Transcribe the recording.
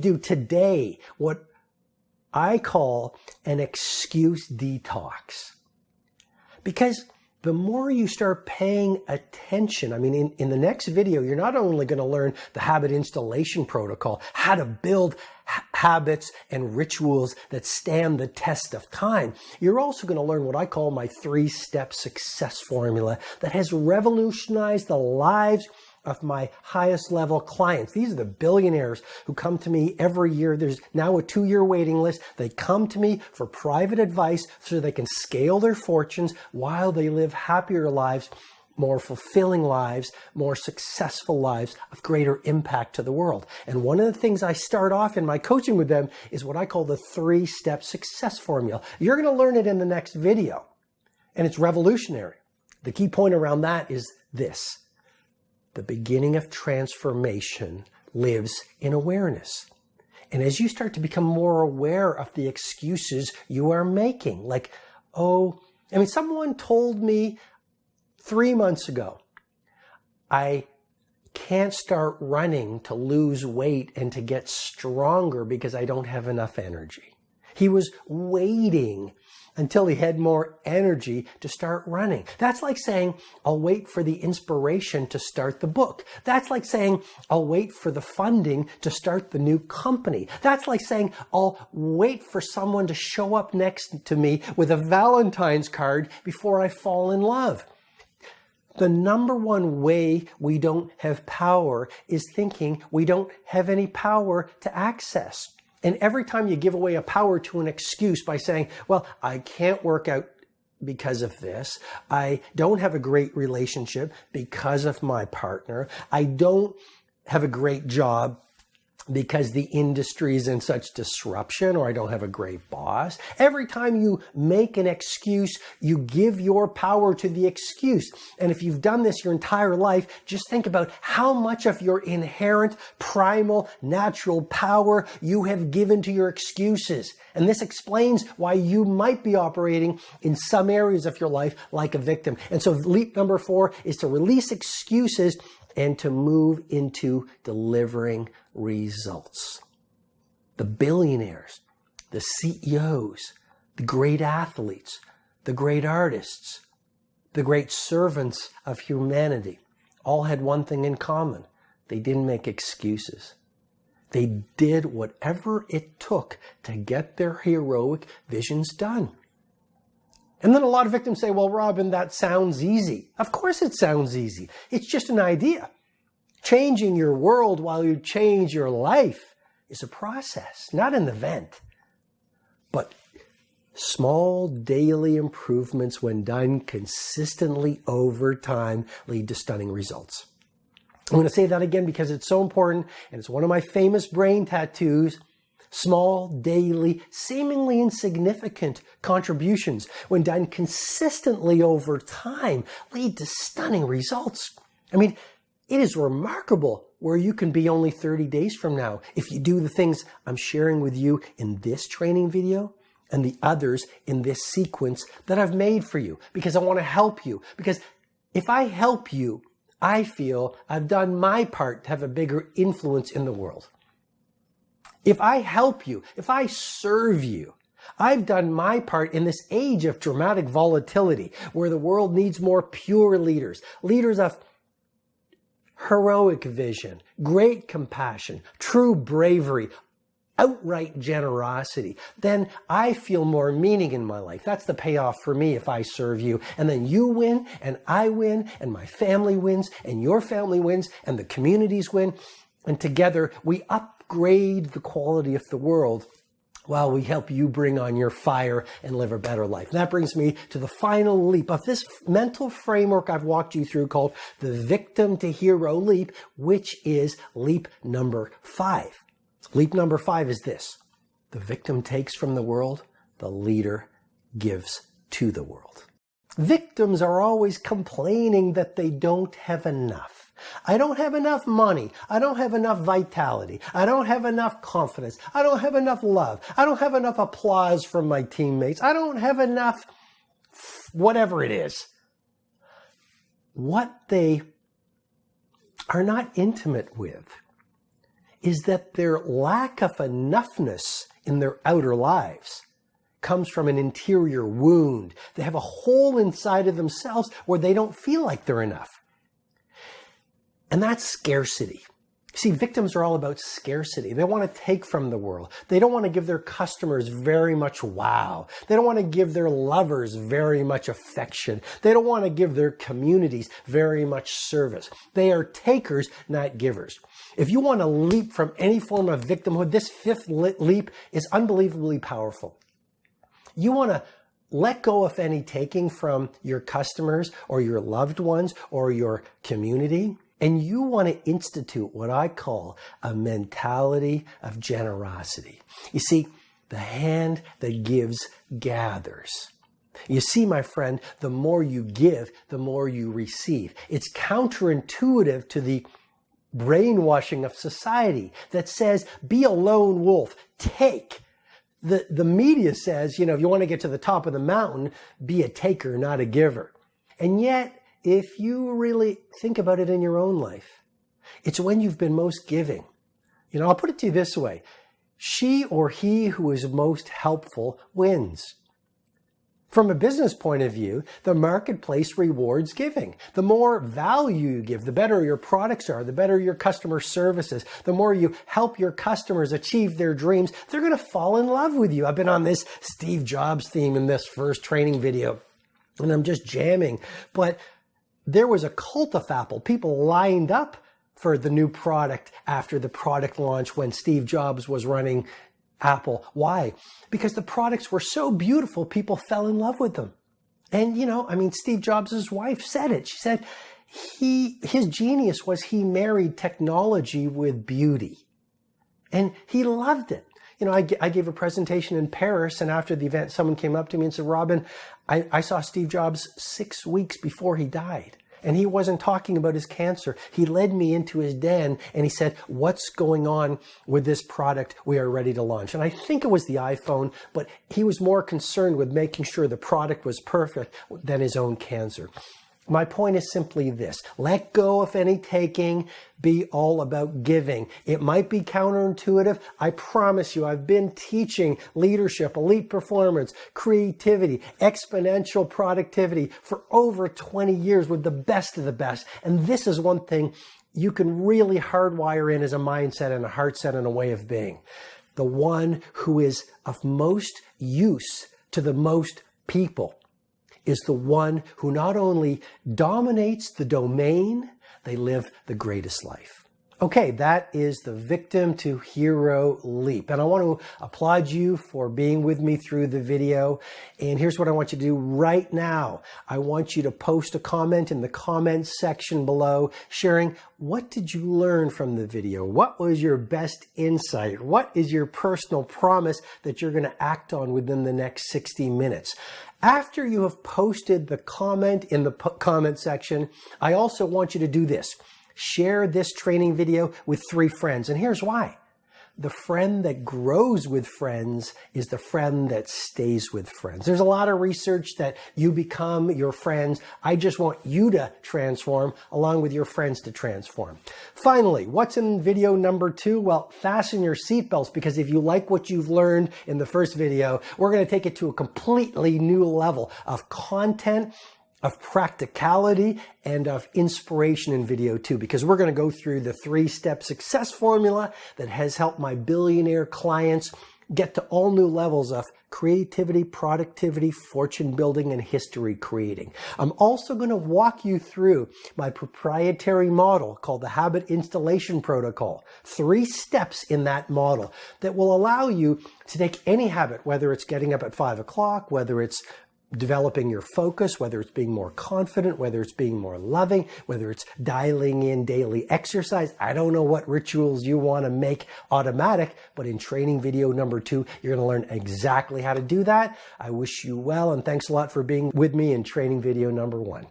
Do today what I call an excuse detox. Because the more you start paying attention, I mean, in the next video, you're not only going to learn the habit installation protocol, how to build habits and rituals that stand the test of time. You're also going to learn what I call my 3-step success formula that has revolutionized the lives of my highest level clients. These are the billionaires who come to me every year. There's now a 2-year waiting list. They come to me for private advice so they can scale their fortunes while they live happier lives, more fulfilling lives, more successful lives of greater impact to the world. And one of the things I start off in my coaching with them is what I call the 3-step success formula. You're going to learn it in the next video, and it's revolutionary. The key point around that is this. The beginning of transformation lives in awareness. And as you start to become more aware of the excuses you are making, like, someone told me 3 months ago, I can't start running to lose weight and to get stronger because I don't have enough energy. He was waiting until he had more energy to start running. That's like saying, I'll wait for the inspiration to start the book. That's like saying, I'll wait for the funding to start the new company. That's like saying, I'll wait for someone to show up next to me with a Valentine's card before I fall in love. The number one way we don't have power is thinking we don't have any power to access. And every time you give away a power to an excuse by saying, well, I can't work out because of this. I don't have a great relationship because of my partner. I don't have a great job because the industry is in such disruption, or I don't have a great boss. Every time you make an excuse, you give your power to the excuse. And if you've done this your entire life, just think about how much of your inherent, primal, natural power you have given to your excuses. And this explains why you might be operating in some areas of your life like a victim. And so leap number 4 is to release excuses and to move into delivering results. The billionaires, the CEOs, the great athletes, the great artists, the great servants of humanity all had one thing in common. They didn't make excuses. They did whatever it took to get their heroic visions done. And then a lot of victims say, well, Robin, that sounds easy. Of course it sounds easy. It's just an idea. Changing your world while you change your life is a process, not an event. But small daily improvements, when done consistently over time, lead to stunning results. I'm going to say that again because it's so important, and it's one of my famous brain tattoos. Small, daily, seemingly insignificant contributions, when done consistently over time, lead to stunning results. I mean, it is remarkable where you can be only 30 days from now if you do the things I'm sharing with you in this training video and the others in this sequence that I've made for you, because I want to help you. Because if I help you, I feel I've done my part to have a bigger influence in the world. If I help you, if I serve you, I've done my part in this age of dramatic volatility where the world needs more pure leaders, leaders of heroic vision, great compassion, true bravery, outright generosity. Then I feel more meaning in my life. That's the payoff for me if I serve you. And then you win, and I win, and my family wins, and your family wins, and the communities win. And together we upgrade the quality of the world while we help you bring on your fire and live a better life. And that brings me to the final leap of this mental framework I've walked you through called the victim to hero leap, which is leap number 5. Leap number 5 is this: the victim takes from the world, the leader gives to the world. Victims are always complaining that they don't have enough. I don't have enough money. I don't have enough vitality. I don't have enough confidence. I don't have enough love. I don't have enough applause from my teammates. I don't have enough whatever it is. What they are not intimate with is that their lack of enoughness in their outer lives comes from an interior wound. They have a hole inside of themselves where they don't feel like they're enough. And that's scarcity. See, victims are all about scarcity. They want to take from the world. They don't want to give their customers very much wow. They don't want to give their lovers very much affection. They don't want to give their communities very much service. They are takers, not givers. If you want to leap from any form of victimhood, this fifth leap is unbelievably powerful. You want to let go of any taking from your customers or your loved ones or your community. And you want to institute what I call a mentality of generosity. You see, the hand that gives gathers. You see, my friend, the more you give, the more you receive. It's counterintuitive to the brainwashing of society that says, be a lone wolf, take. The media says, if you want to get to the top of the mountain, be a taker, not a giver. And yet, if you really think about it in your own life, it's when you've been most giving. I'll put it to you this way. She or he who is most helpful wins. From a business point of view, the marketplace rewards giving. The more value you give, the better your products are, the better your customer service is, the more you help your customers achieve their dreams, they're going to fall in love with you. I've been on this Steve Jobs theme in this first training video, and I'm just jamming. But there was a cult of Apple. People lined up for the new product after the product launch when Steve Jobs was running Apple. Why? Because the products were so beautiful, people fell in love with them. And, Steve Jobs' wife said it. She said his genius was he married technology with beauty. And he loved it. I gave a presentation in Paris, and after the event, someone came up to me and said, Robin, I saw Steve Jobs 6 weeks before he died. And he wasn't talking about his cancer. He led me into his den and he said, what's going on with this product we are ready to launch? And I think it was the iPhone, but he was more concerned with making sure the product was perfect than his own cancer. My point is simply this. Let go of any taking. Be all about giving. It might be counterintuitive. I promise you, I've been teaching leadership, elite performance, creativity, exponential productivity for over 20 years with the best of the best. And this is one thing you can really hardwire in as a mindset and a heart set and a way of being. The one who is of most use to the most people is the one who not only dominates the domain, they live the greatest life. Okay, that is the victim to hero leap. And I want to applaud you for being with me through the video. And here's what I want you to do right now. I want you to post a comment in the comments section below sharing what did you learn from the video? What was your best insight? What is your personal promise that you're going to act on within the next 60 minutes? After you have posted the comment in the comment section, I also want you to do this. Share this training video with 3 friends. And here's why. The friend that grows with friends is the friend that stays with friends. There's a lot of research that you become your friends. I just want you to transform along with your friends to transform. Finally, what's in video number 2? Well, fasten your seatbelts, because if you like what you've learned in the first video, we're going to take it to a completely new level of content, of practicality, and of inspiration in video 2, because we're going to go through the 3-step success formula that has helped my billionaire clients get to all new levels of creativity, productivity, fortune building, and history creating. I'm also going to walk you through my proprietary model called the Habit Installation Protocol. 3 steps in that model that will allow you to take any habit, whether it's getting up at 5 o'clock, whether it's developing your focus, whether it's being more confident, whether it's being more loving, whether it's dialing in daily exercise. I don't know what rituals you want to make automatic, but in training video number 2, you're going to learn exactly how to do that. I wish you well, and thanks a lot for being with me in training video number 1.